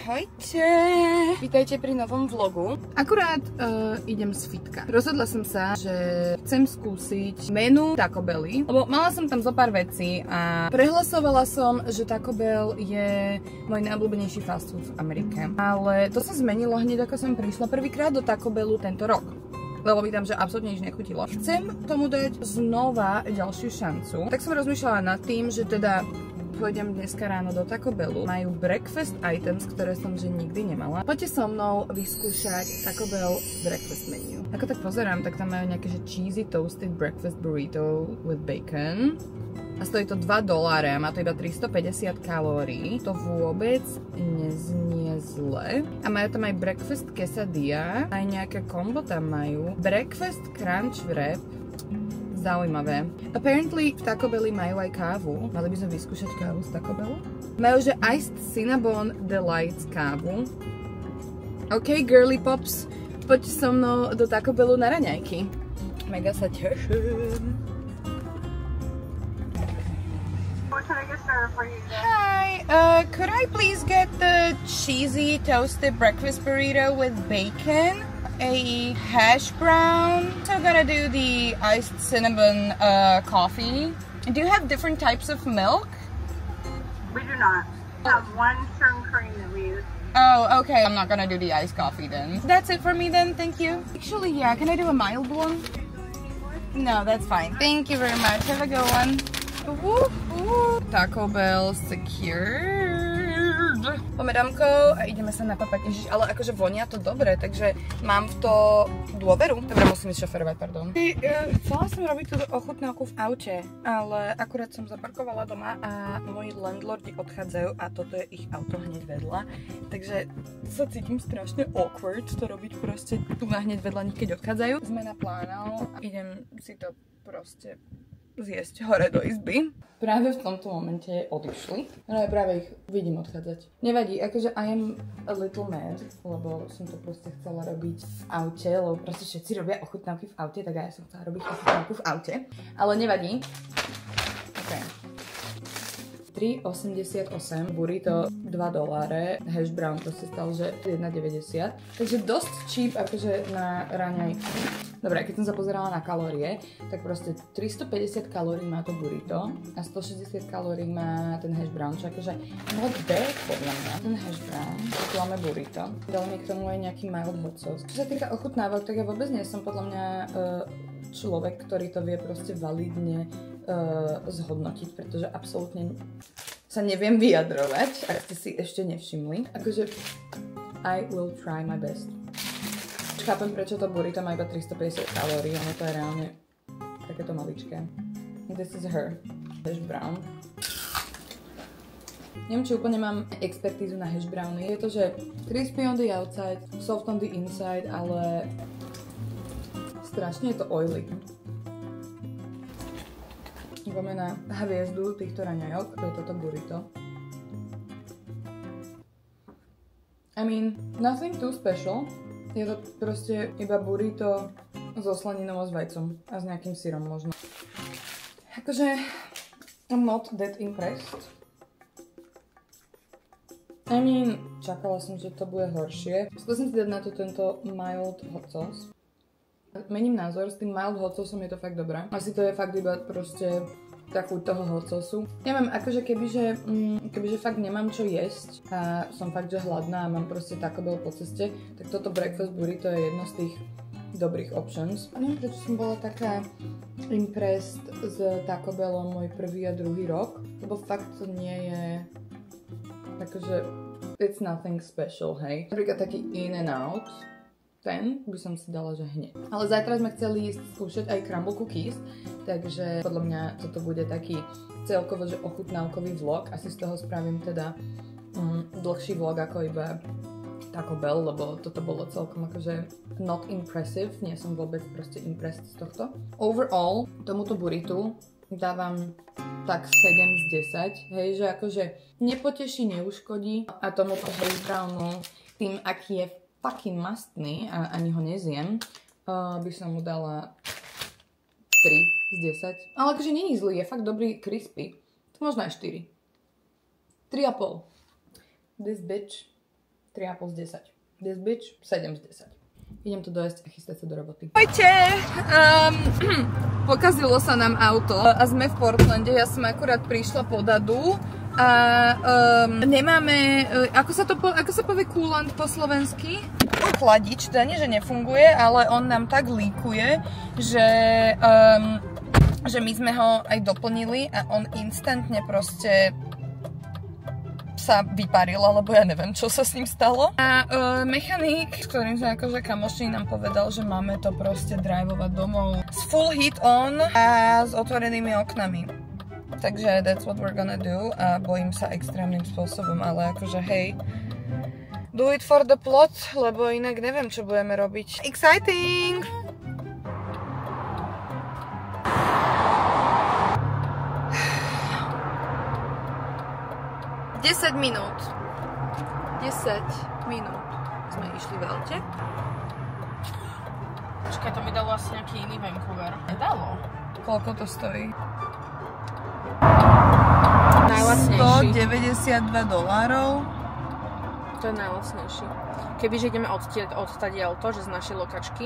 Ahojte! Vítajte pri novom vlogu. Akurát idem z fitka. Rozhodla som sa, že chcem skúsiť menu Taco Belly, lebo mala som tam zo pár vecí a prehlasovala som, že Taco Bell je môj najobľúbenejší fast food v Amerike. Ale to sa zmenilo hneď, ako som prišla prvýkrát do Taco Bellu tento rok. Lebo mi tam, že absolútne nič nechutilo. Chcem tomu dať znova ďalšiu šancu. Tak som rozmýšľala nad tým, že teda pôjdem dneska ráno do Taco Bellu. Majú breakfast items, ktoré som že nikdy nemala. Poďte so mnou vyskúšať Taco Bell breakfast menu. Ako tak pozerám, tak tam majú nejaké že cheesy toasted breakfast burrito with bacon. A stojí to $2 a má to iba 350 kalórií. To vôbec neznie zle. A majú tam aj breakfast quesadilla. Aj nejaké kombo tam majú. Breakfast crunch wrap. Zaujímavé. Apparently v Taco Belli majú aj kávu. Mali by sme vyskúšať kávu z Taco Bellu? Majú, že Iced Cinnabon Delights kávu. OK, girly pops, poďte so mnou do Taco Bellu na raňajky. Mega sa teším. What can I get started for you today? Hi, could I please get the cheesy toasted breakfast burrito with bacon? A hash brown. So I'm gonna do the iced cinnamon coffee. Do you have different types of milk? We do not. We have one churn cream that we use. Oh, okay. I'm not gonna do the iced coffee then. That's it for me then, thank you. Actually, yeah, can I do a mild one? No, that's fine. Thank you very much. Have a good one. Woohoo! Taco Bell secured. Pomeramko a ideme sa napapať. Ježiš, ale akože vonia to dobre, takže mám v to dôveru. Dobre, musím ísť šoferovať, pardon. Chcela som robiť túto ochutnávku v aute, ale akurát som zaparkovala doma a moji landlordi odchádzajú a toto je ich auto hneď vedľa. Takže sa cítim strašne awkward to robiť proste tu na hneď vedľa nich, keď odchádzajú. Zmena plánov a idem si to proste zjesť hore do izby. Práve v tomto momente odišli. No ja práve ich vidím odchádzať. Nevadí, akože I am a little mad, lebo som to proste chcela robiť v aute, lebo proste všetci robia ochutnávky v aute, tak ja som chcela robiť ochutnávku v aute. Ale nevadí. OK. 3,88, burrito $2, hash brown to si stal, že 1,90. Takže dosť cheap akože na raňajky. Dobre, keď som sa pozerala na kalórie, tak proste 350 kalórií má to burrito a 160 kalórií má ten hash brown, čo akože not bad podľa mňa. Ten hash brown, tu máme burrito. Dali mi k tomu aj nejaký mild hot sauce. Čo sa týka ochutnávok, tak ja vôbec nie som podľa mňa človek, ktorý to vie proste validne zhodnotiť, pretože absolútne sa neviem vyjadrovať, ak ste si ešte nevšimli. Akože I will try my best. Chápem, prečo to burrito má iba 350 kalórií, ono to je reálne takéto maličké. This is her hash brown. Neviem, či úplne mám expertízu na hash browny. Je to, že crispy on the outside, soft on the inside, ale strašne je to oily. Ideme na hviezdu týchto raňajok, to je toto burrito. I mean, nothing too special. Je to proste iba burrito so slaninou a s vajcom a s nejakým syrom možno. Akože, I'm not that impressed. I mean, čakala som, že to bude horšie. Skúsim si dať na to tento mild hot sauce. Mením názor, s tým mild hot sauceom je to fakt dobré. Asi to je fakt iba proste takú toho hot sauce. Neviem, akože kebyže fakt nemám čo jesť a som fakt, že hladná a mám proste Taco Bell po ceste, tak toto breakfast burrito je jedno z tých dobrých options. A neviem, prečo som bola taká impressed s Taco Bellom môj prvý a druhý rok, lebo fakt to nie je akože it's nothing special, hej. Napríklad taký in and out, ten by som si dala, že hneď. Ale zajtra sme chceli ísť skúšať aj crumble cookies, takže podľa mňa toto bude taký celkovo, že ochutnávkový vlog. Asi z toho spravím teda dlhší vlog ako iba Taco Bell, lebo toto bolo celkom akože not impressive. Nie som vôbec proste impressed z tohto. Overall, tomuto burritu dávam tak 7 z 10. Hej, že akože nepoteší, neuškodí. A tomuto hash brownu, tým aký je fucking mastný a ani ho nezjem, by som mu dala 3 z 10. Ale akože není zlý, je fakt dobrý, crispy. Možno aj 4. 3,5. This bitch 3,5 z 10. This bitch, 7 z 10. Idem to dojesť a chystať sa do roboty. Ahojte! Pokazilo sa nám auto a sme v Portlande. Ja som akurát prišla po Dadu a nemáme, ako sa povie coolant po slovensky? Chladič, teda nie, že nefunguje, ale on nám tak líkuje, že my sme ho aj doplnili a on instantne proste sa vyparil, alebo ja neviem, čo sa s ním stalo. A mechanik, s ktorým sme akože kamošní, nám povedal, že máme to proste drivovať domov s full heat on a s otvorenými oknami. Takže that's what we're gonna do a bojím sa extrémnym spôsobom, ale akože hej, do it for the plot, lebo inak neviem, čo budeme robiť. Exciting! Desať minút sme išli v aute. Počkaj, to mi dalo asi nejaký iný Vancouver. Nedalo. Koľko to stojí? Najlacnejší. $192. To je najlacnejší. Kebyže ideme odtadiaľto, že z našej lokačky.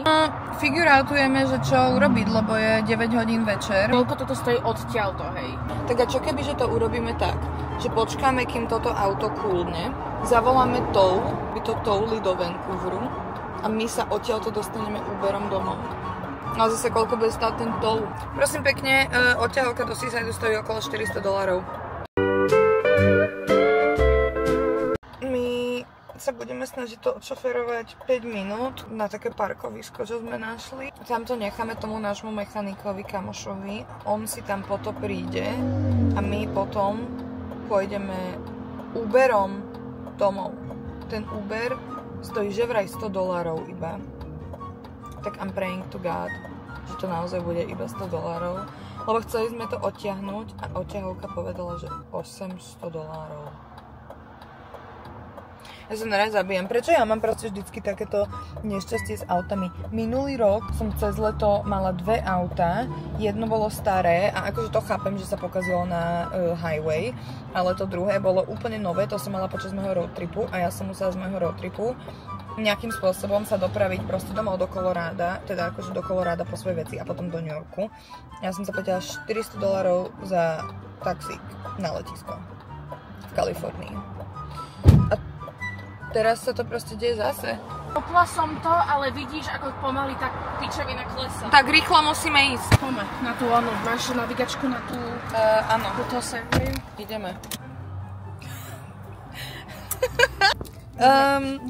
Figuroutujeme, že čo urobiť, lebo je 9 hodín večer. Koľko toto stojí odtiaľto, hej? Tak a čo kebyže to urobíme tak, že počkáme, kým toto auto coolne, zavoláme tow, by to towli do Vancouveru a my sa odtiaľto dostaneme Uberom domov. No a zase koľko bude stáť ten tow? Prosím pekne, odtiaľka do Seaside stojí okolo $400. Sa budeme snažiť to odšoferovať 5 minút na také parkovisko, čo sme našli. Tam to necháme tomu nášmu mechanikovi, kamošovi. On si tam potom príde a my potom pôjdeme Uberom domov. Ten Uber stojí že vraj $100 iba. Tak I'm praying to God, že to naozaj bude iba $100. Lebo chceli sme to odtiahnuť a odťahovka povedala, že $800. Ja sa naraz zabijem. Prečo ja mám proste vždycky takéto nešťastie s autami? Minulý rok som cez leto mala 2 autá. Jedno bolo staré a akože to chápem, že sa pokazilo na highway, ale to druhé bolo úplne nové, to som mala počas môjho road tripu a ja som musela z môjho road tripu nejakým spôsobom sa dopraviť proste domov do Coloráda, teda akože do Coloráda po svoje veci a potom do New Yorku. Ja som zaplatila $400 za taxík na letisko v Kalifornii. A teraz sa to proste deje zase. Popla som to, ale vidíš, ako pomaly tak pičovina klesa. Tak rýchlo musíme ísť. Poďme na tú, áno, máš navigačku na tú... Áno. To segway. Ideme.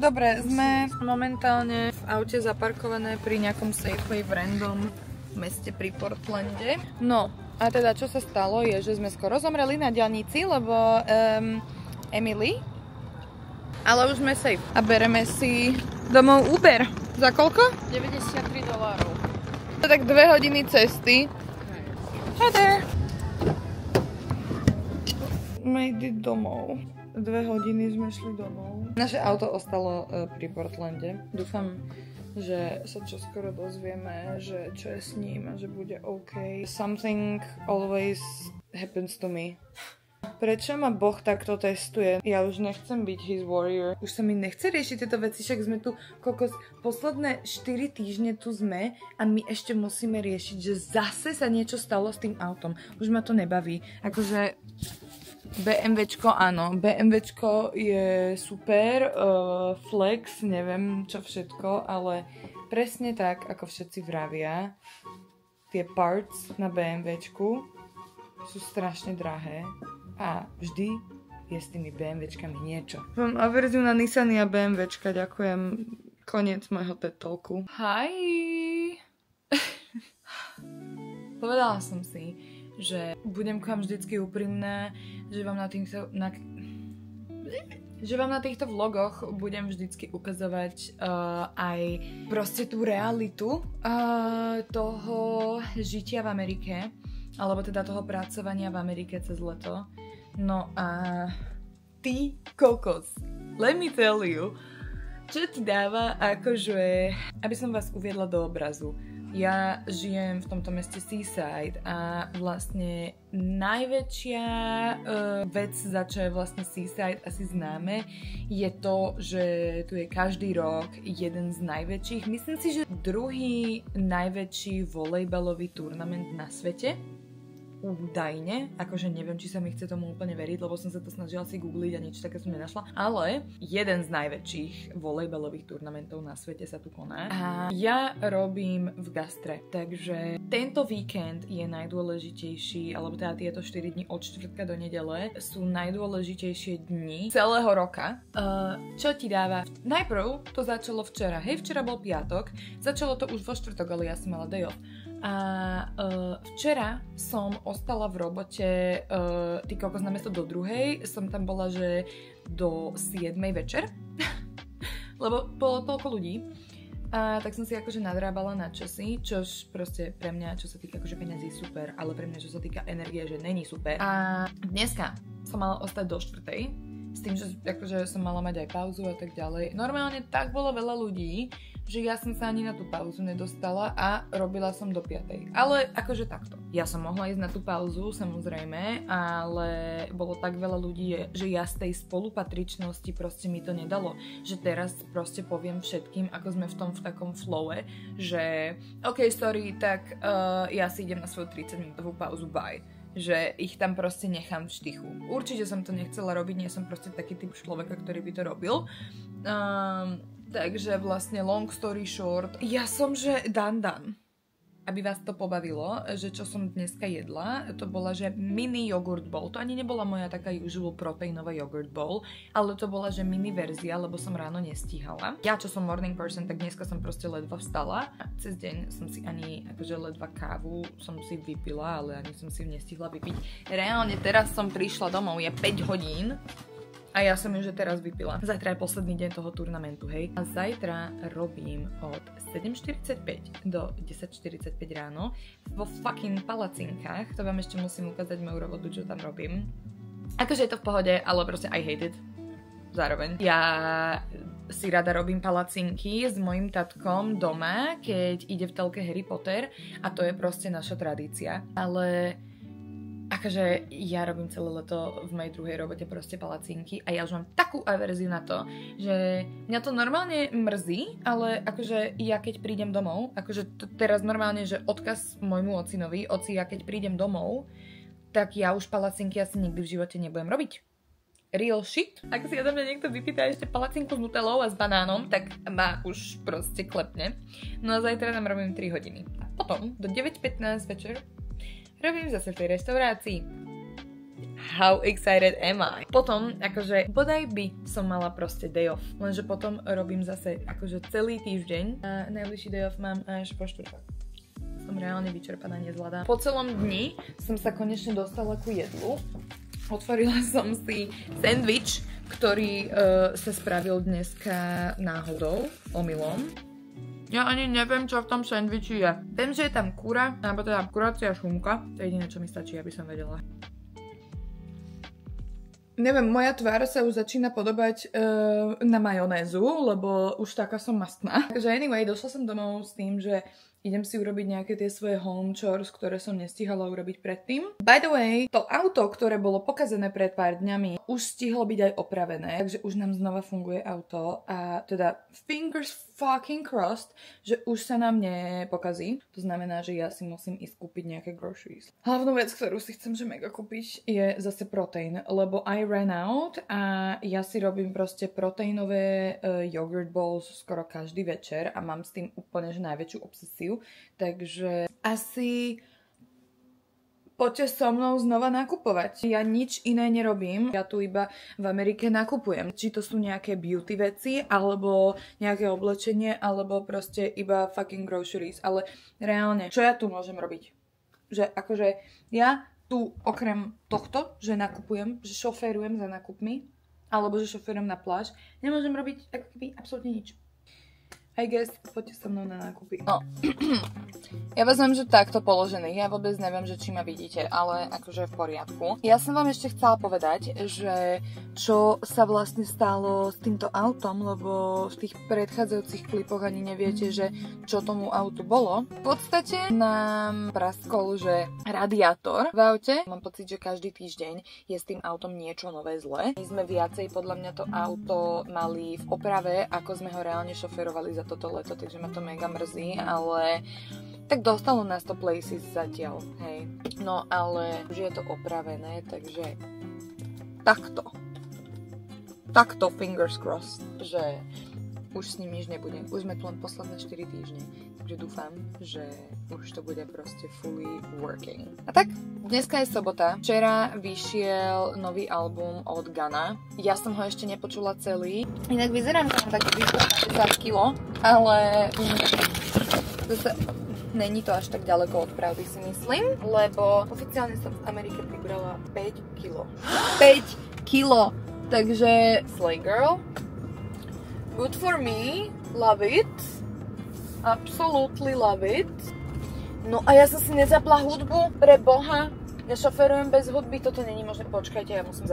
Dobre, sme momentálne v aute zaparkované pri nejakom Safeway v random meste pri Portlande. No, a teda čo sa stalo je, že sme skoro zomreli na diaľnici, lebo Emily... Ale už sme safe. A bereme si domov Uber. Za koľko? $93. To tak 2 hodiny cesty. Hi there. Made it domov. 2 hodiny sme šli domov. Naše auto ostalo pri Portlande. Dúfam, že sa čoskoro dozvieme, že čo je s ním a že bude OK. Something always happens to me. Prečo ma Boh takto testuje? Ja už nechcem byť his warrior. Už sa mi nechce riešiť tieto veci, však sme tu kokos posledné 4 týždne tu sme a my ešte musíme riešiť, že zase sa niečo stalo s tým autom. Už ma to nebaví. Akože BMWčko, áno, BMWčko je super, flex, neviem čo všetko, ale presne tak, ako všetci vravia, tie parts na BMWčku sú strašne drahé. A vždy je s tými BMWčkami niečo. Mám averziu na Nissany a BMWčka, ďakujem. Koniec môjho TED Talku. Hi! Povedala som si, že budem k vám vždycky úprimná, že vám na týchto vlogoch budem vždycky ukazovať aj proste tú realitu toho žitia v Amerike, alebo teda toho pracovania v Amerike cez leto. No a ty kokos, let me tell you, čo ti dáva akože, aby som vás uviedla do obrazu. Ja žijem v tomto meste Seaside a vlastne najväčšia vec, za čo je vlastne Seaside asi známe, je to, že tu je každý rok jeden z najväčších, myslím si, že druhý najväčší volejbalový turnament na svete. Údajne, akože neviem, či sa mi chce tomu úplne veriť, lebo som sa to snažila si googliť a nič také som nenašla, ale jeden z najväčších volejbalových turnamentov na svete sa tu koná a ja robím v gastre, takže tento víkend je najdôležitejší, alebo teda tieto 4 dni od štvrtka do nedele sú najdôležitejšie dni celého roka. Čo ti dáva? Najprv to začalo včera, včera bol piatok, začalo to už vo štvrtok, ale ja som mala day off. A včera som ostala v robote, ty kokos, namiesto do 2:00, som tam bola, že do 7:00 večer, lebo bolo toľko ľudí. A tak som si akože nadrábala na časy, čož proste pre mňa, čo sa týka akože peniazí, super, ale pre mňa, čo sa týka energie, že není super. A dneska som mala ostať do 4:00, s tým, že akože som mala mať aj pauzu a tak ďalej. Normálne tak bolo veľa ľudí, že ja som sa ani na tú pauzu nedostala a robila som do 5:00. Ale akože takto. Ja som mohla ísť na tú pauzu, samozrejme, ale bolo tak veľa ľudí, že ja z tej spolupatričnosti proste mi to nedalo. Že teraz proste poviem všetkým, ako sme v takom flowe, že OK, sorry, tak ja si idem na svoju 30-minútovú pauzu, bye. Že ich tam proste nechám v štichu. Určite som to nechcela robiť, nie som proste taký typ človeka, ktorý by to robil. Takže vlastne long story short, ja som že dandan. Aby vás to pobavilo, že čo som dneska jedla, to bola, že mini yogurt bowl. To ani nebola moja taká usual proteínová yogurt bowl, ale to bola, že mini verzia, lebo som ráno nestíhala. Ja, čo som morning person, tak dneska som proste ledva vstala. A cez deň som si ani, akože ledva kávu som si vypila, ale ani som si nestihla vypiť. Reálne teraz som prišla domov, je 5 hodín. A ja som ju že teraz vypila. Zajtra je posledný deň toho turnamentu, hej. A zajtra robím od 7:45 do 10:45 ráno vo fucking palacinkách. To vám ešte musím ukázať moju robotu, čo tam robím. Akože je to v pohode, ale proste I hate it. Zároveň. Ja si rada robím palacinky s mojim tatkom doma, keď ide v telke Harry Potter a to je proste naša tradícia. Ale akože ja robím celé leto v mojej druhej robote proste palacinky a ja už mám takú averziu na to, že mňa to normálne mrzí, ale akože ja keď prídem domov, akože teraz normálne, že odkaz môjmu ocinovi, oci, ja keď prídem domov, tak ja už palacinky asi nikdy v živote nebudem robiť. Real shit. Ak si odo mňa niekto vypýta ešte palacinku s nutellou a s banánom, tak ma už proste klepne. No a zajtra tam robím 3 hodiny. A potom do 9:15 večer robím zase v tej reštaurácii. How excited am I? Potom, akože, bodaj by som mala proste day off. Lenže potom robím zase, akože celý týždeň. A najbližší day off mám až po štvrtok. Som reálne vyčerpaná, nezvládam. Po celom dni som sa konečne dostala ku jedlu. Otvorila som si sendvič, ktorý sa spravil dneska náhodou, omylom. Ja ani neviem, čo v tom sendviči je. Viem, že je tam kura, alebo teda kuracia šunka. To je jediné, čo mi stačí, aby som vedela. Neviem, moja tvár sa už začína podobať na majonézu, lebo už taká som mastná. Takže anyway, došla som domov s tým, že idem si urobiť nejaké tie svoje home chores, ktoré som nestihala urobiť predtým. By the way, to auto, ktoré bolo pokazené pred pár dňami, už stihlo byť aj opravené, takže už nám znova funguje auto a teda fingers fucking crossed, že už sa nám nepokazí. To znamená, že ja si musím ísť kúpiť nejaké groceries. Hlavnú vec, ktorú si chcem že mega kúpiť, je zase proteín, lebo I ran out a ja si robím proste proteínové yogurt bowls skoro každý večer a mám s tým úplne že najväčšiu obsesiu. Takže asi poďte so mnou znova nakupovať. Ja nič iné nerobím, ja tu iba v Amerike nakupujem. Či to sú nejaké beauty veci, alebo nejaké oblečenie, alebo proste iba fucking groceries. Ale reálne, čo ja tu môžem robiť? Že akože ja tu okrem tohto, že nakupujem, že šoférujem za nákupmi, alebo že šoférujem na pláž, nemôžem robiť ako keby absolútne nič. I guess, poďte so mnou na nákupy. No. Ja vás viem, že takto položený. Ja vôbec neviem, že či ma vidíte, ale akože v poriadku. Ja som vám ešte chcela povedať, že čo sa vlastne stalo s týmto autom, lebo v tých predchádzajúcich klipoch ani neviete, že čo tomu autu bolo. V podstate nám praskol, že radiátor v aute. Mám pocit, že každý týždeň je s tým autom niečo nové zlé. My sme viacej podľa mňa to auto mali v oprave, ako sme ho reálne šoferovali za toto leto, takže ma to mega mrzí, ale tak dostalo nás to places zatiaľ, hej. No ale už je to opravené, takže takto fingers crossed, že už s ním nič nebude. Už sme tu len posledné 4 týždne, takže dúfam, že už to bude proste fully working. A tak, dneska je sobota. Včera vyšiel nový album od Gana. Ja som ho ešte nepočula celý. Inak vyzerám, že mám taký výško 50 kg, ale zase není to až tak ďaleko od pravdy, si myslím, lebo oficiálne som v Amerike pribrala 5 kg. 5 kg! Takže slay girl. Good for me. Love it. Absolutely love it. No a ja som si nezapla hudbu, pre Boha. Ja šoferujem bez hudby, toto není možné. Počkajte, ja musím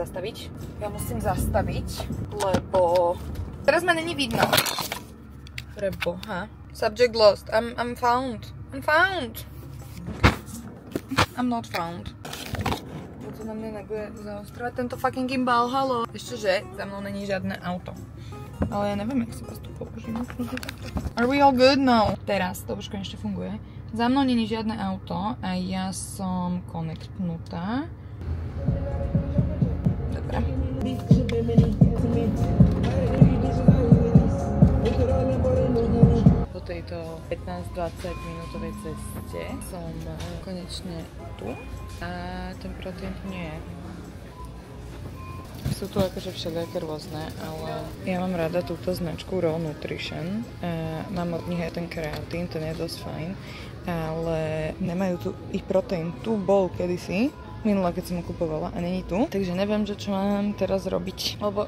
zastaviť. Lebo teraz ma není vidno. Pre Boha. Subject lost. I'm found. I'm not found. To na mňa nebude zaostrovať tento fucking gimbal, halo. Ešte, že za mnou není žiadne auto. Ale ja neviem, jak si vás tu položím. Are we all good? No. Teraz to už konečne funguje. Za mnou není žiadne auto a ja som konektnutá. Dobre. Po tejto 15-20 minútovej ceste som konečne tu a ten proteín tu nie je. Sú tu akože všelijaké rôzne, ale ja mám rada túto značku Raw Nutrition. Mám od nich aj ten kreatín, ten je dosť fajn, ale nemajú tu ich proteín. Tu bol kedysi, minule keď som ho kupovala a není tu, takže neviem, že čo mám teraz robiť, lebo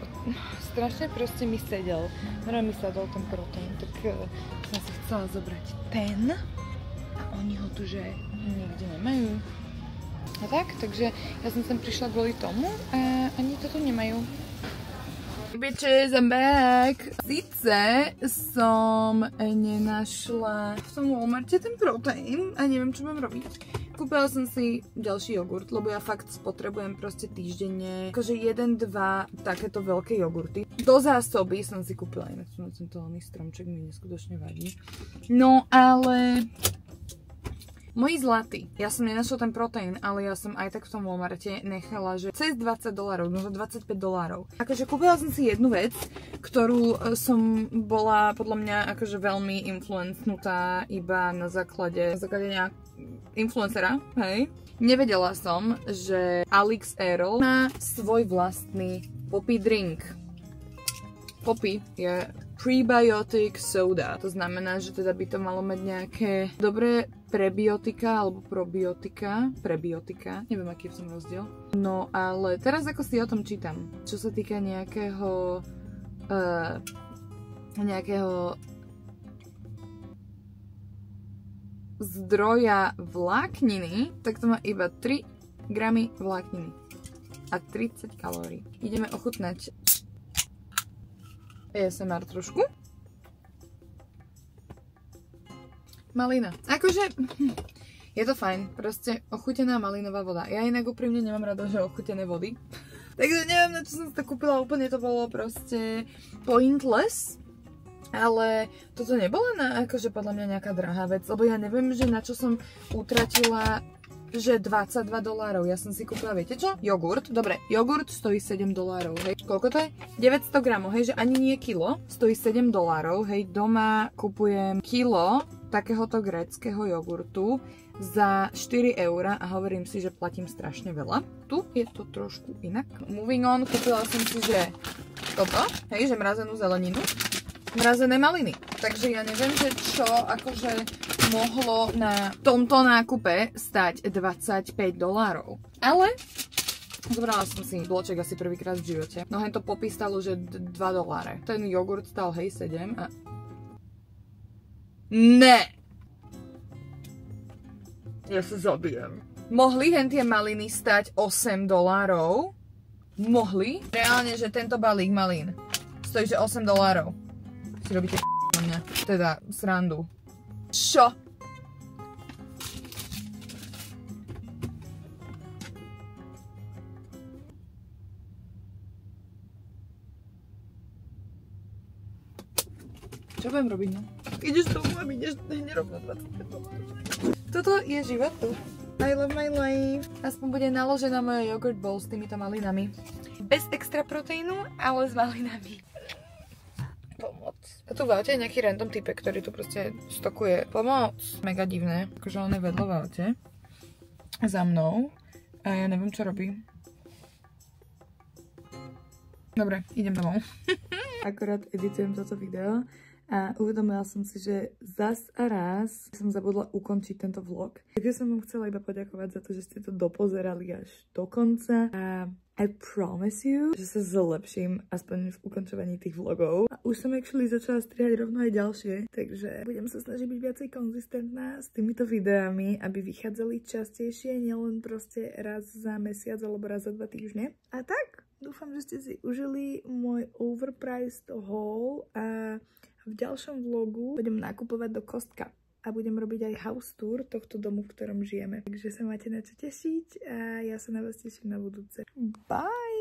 strašne proste mi sedel. Mi sadol ten proteín, tak som si chcela zobrať ten a oni ho tu že nikde nemajú. A tak, takže ja som sem prišla kvôli tomu a ani to tu nemajú. Bitches, I'm back! Sice som nenašla v tom Walmarte ten proteín a neviem, čo mám robiť. Kúpila som si ďalší jogurt, lebo ja fakt spotrebujem proste týždenne akože 1-2 takéto veľké jogurty. Do zásoby som si kúpila, inak tento oný stromček mi neskutočne vadí. No ale moji zlatí, ja som nenašla ten proteín, ale ja som aj tak v tom Walmarte nechala, že cez $20, no $25. Akože kúpila som si jednu vec, ktorú som bola podľa mňa akože veľmi influencnutá iba na základe influencera, hej. Nevedela som, že Alix Earl má svoj vlastný poppy drink. Poppy je prebiotic soda. To znamená, že teda by to malo mať nejaké dobré prebiotika alebo probiotika. Prebiotika. Neviem, aký je v tom rozdiel. No, ale teraz ako si o tom čítam, čo sa týka nejakého zdroja vlákniny, tak to má iba 3 gramy vlákniny a 30 kalórií. Ideme ochutnať ASMR trošku. Malina. Akože je to fajn. Proste ochutená malinová voda. Ja inak úprimne nemám rada, že ochutené vody. Takže neviem, na čo som to kúpila. Úplne to bolo proste pointless. Ale toto nebola akože podľa mňa nejaká drahá vec. Lebo ja neviem, že na čo som utratila že $22. Ja som si kúpila, viete čo? Jogurt. Dobre, jogurt stojí $7, hej. Koľko to je? 900 gramov, hej, že ani nie kilo. Stojí $7, hej. Doma kupujem kilo takéhoto gréckeho jogurtu za 4 € a hovorím si, že platím strašne veľa. Tu je to trošku inak. Moving on, kúpila som si, že toto, hej, že mrazenú zeleninu. Mrazené maliny. Takže ja neviem, že čo akože mohlo na tomto nákupe stať $25. Ale zobrala som si bloček asi prvýkrát v živote. No hento poppy stalo, že $2. Ten jogurt stal hej 7 a Ne! Ja sa zabijem. Mohli hen tie maliny stať $8? Mohli? Reálne, že tento balík malín stojí, že $8. Si robíte na mňa. Teda srandu. Čo? Čo budem robiť, no? Ideš tomu a ideš hneď rovno 25. Toto je život tu. I love my life. Aspoň bude naložená moja yogurt bowl s týmito malinami. Bez extra proteínu, ale s malinami. Pomoc. A tu v aute je nejaký random typek, ktorý tu proste stokuje. Pomoc. Mega divné. Akože on je vedľa v aute. Za mnou. A ja neviem, čo robí. Dobre, idem domov. Akorát editujem toto video. A uvedomila som si, že zas a raz som zabudla ukončiť tento vlog. Takže som vám chcela iba poďakovať za to, že ste to dopozerali až do konca. A I promise you, že sa zlepším aspoň v ukončovaní tých vlogov. A už som actually začala strihať rovno aj ďalšie. Takže budem sa snažiť byť viacej konzistentná s týmito videami, aby vychádzali častejšie, nielen proste raz za mesiac alebo raz za 2 týždne. A tak, dúfam, že ste si užili môj overpriced haul a v ďalšom vlogu budem nakupovať do Kostka a budem robiť aj house tour tohto domu, v ktorom žijeme. Takže sa máte na čo tešiť a ja sa na vás teším na budúce. Bye!